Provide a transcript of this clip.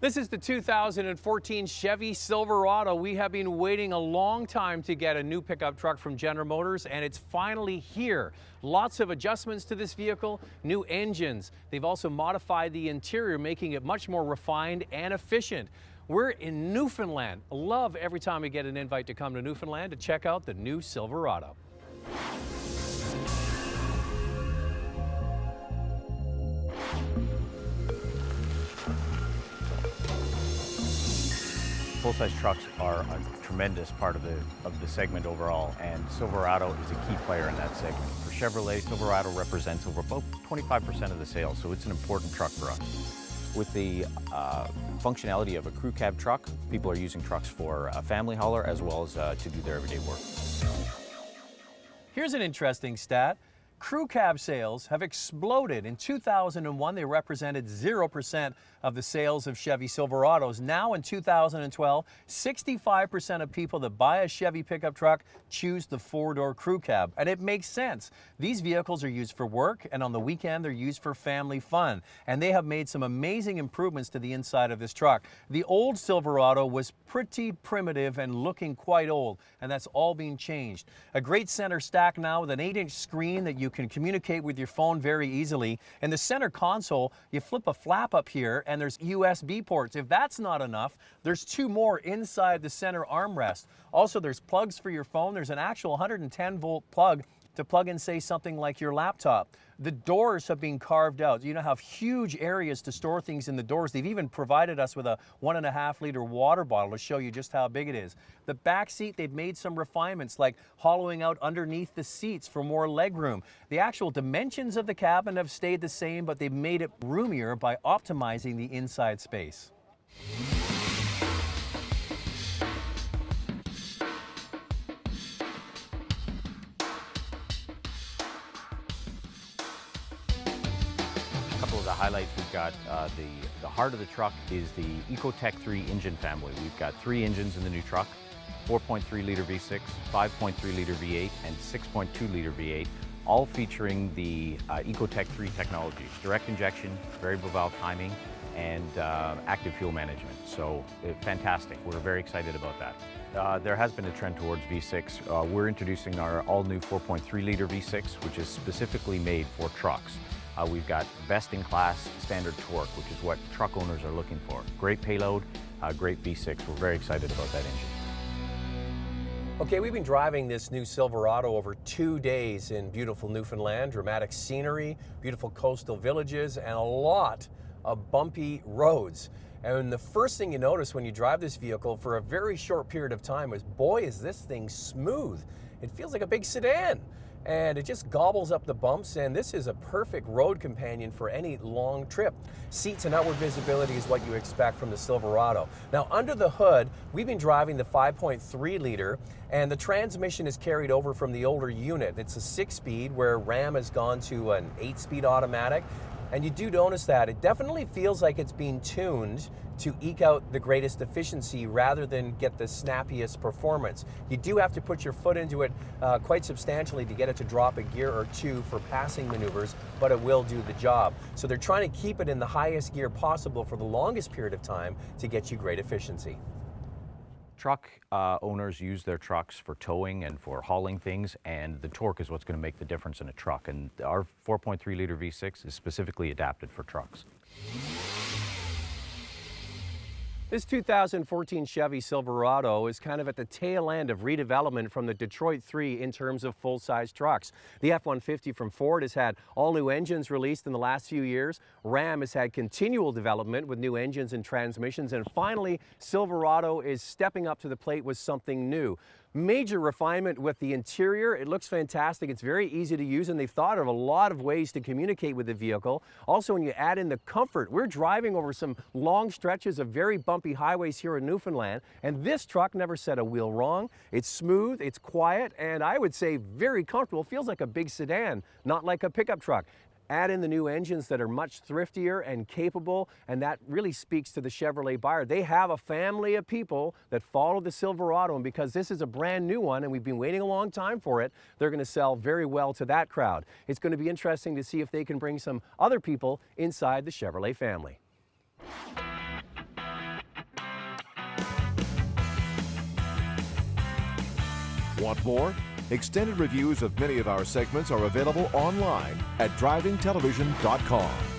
This is the 2014 Chevy Silverado. We have been waiting a long time to get a new pickup truck from General Motors, and it's finally here. Lots of adjustments to this vehicle, new engines. They've also modified the interior, making it much more refined and efficient. We're in Newfoundland. Love every time we get an invite to come to Newfoundland to check out the new Silverado. Full-size trucks are a tremendous part of the segment overall, and Silverado is a key player in that segment. For Chevrolet, Silverado represents over about 25% of the sales, so it's an important truck for us. With the functionality of a crew cab truck, people are using trucks for a family hauler as well as to do their everyday work. Here's an interesting stat. Crew cab sales have exploded. In 2001, they represented 0% of the sales of Chevy Silverados. Now in 2012, 65% of people that buy a Chevy pickup truck choose the four-door crew cab. And it makes sense. These vehicles are used for work, and on the weekend they're used for family fun. And they have made some amazing improvements to the inside of this truck. The old Silverado was pretty primitive and looking quite old, and that's all being changed. A great center stack now with an 8-inch screen that you can communicate with your phone very easily. In the center console, you flip a flap up here and there's USB ports. If that's not enough, there's two more inside the center armrest. Also, there's plugs for your phone. There's an actual 110-volt plug to plug in, say, something like your laptop. The doors have been carved out. You now have huge areas to store things in the doors. They've even provided us with a 1.5-liter water bottle to show you just how big it is. The back seat, they've made some refinements like hollowing out underneath the seats for more legroom. The actual dimensions of the cabin have stayed the same, but they've made it roomier by optimizing the inside space. Couple of the highlights, we've got the heart of the truck is the Ecotec 3 engine family. We've got 3 engines in the new truck: 4.3 liter V6, 5.3 liter V8, and 6.2 liter V8, all featuring the Ecotec 3 technology: direct injection, variable valve timing, and active fuel management. So fantastic. We're very excited about that. There has been a trend towards V6. We're introducing our all-new 4.3 liter V6, which is specifically made for trucks. We've got best-in-class standard torque, which is what truck owners are looking for. Great payload, great V6. We're very excited about that engine. Okay, we've been driving this new Silverado over 2 days in beautiful Newfoundland. Dramatic scenery, beautiful coastal villages, and a lot of bumpy roads. And the first thing you notice when you drive this vehicle for a very short period of time is, boy, is this thing smooth. It feels like a big sedan. And it just gobbles up the bumps, and this is a perfect road companion for any long trip. Seats and outward visibility is what you expect from the Silverado. Now, under the hood, we've been driving the 5.3 liter, and the transmission is carried over from the older unit. It's a 6-speed, where Ram has gone to an 8-speed automatic. And you do notice that it definitely feels like it's being tuned to eke out the greatest efficiency rather than get the snappiest performance. You do have to put your foot into it quite substantially to get it to drop a gear or two for passing maneuvers, but it will do the job. So they're trying to keep it in the highest gear possible for the longest period of time to get you great efficiency. Truck owners use their trucks for towing and for hauling things, and the torque is what's going to make the difference in a truck. And our 4.3 liter V6 is specifically adapted for trucks. This 2014 Chevy Silverado is kind of at the tail end of redevelopment from the Detroit 3 in terms of full-size trucks. The F-150 from Ford has had all new engines released in the last few years. Ram has had continual development with new engines and transmissions. And finally, Silverado is stepping up to the plate with something new. Major refinement with the interior. It looks fantastic. It's very easy to use, and they've thought of a lot of ways to communicate with the vehicle. Also, when you add in the comfort, we're driving over some long stretches of very bumpy highways here in Newfoundland, and this truck never set a wheel wrong. It's smooth, it's quiet, and I would say very comfortable. Feels like a big sedan, not like a pickup truck. Add in the new engines that are much thriftier and capable, and that really speaks to the Chevrolet buyer. They have a family of people that follow the Silverado, and because this is a brand new one and we've been waiting a long time for it, they're going to sell very well to that crowd. It's going to be interesting to see if they can bring some other people inside the Chevrolet family. Want more? Extended reviews of many of our segments are available online at drivingtelevision.com.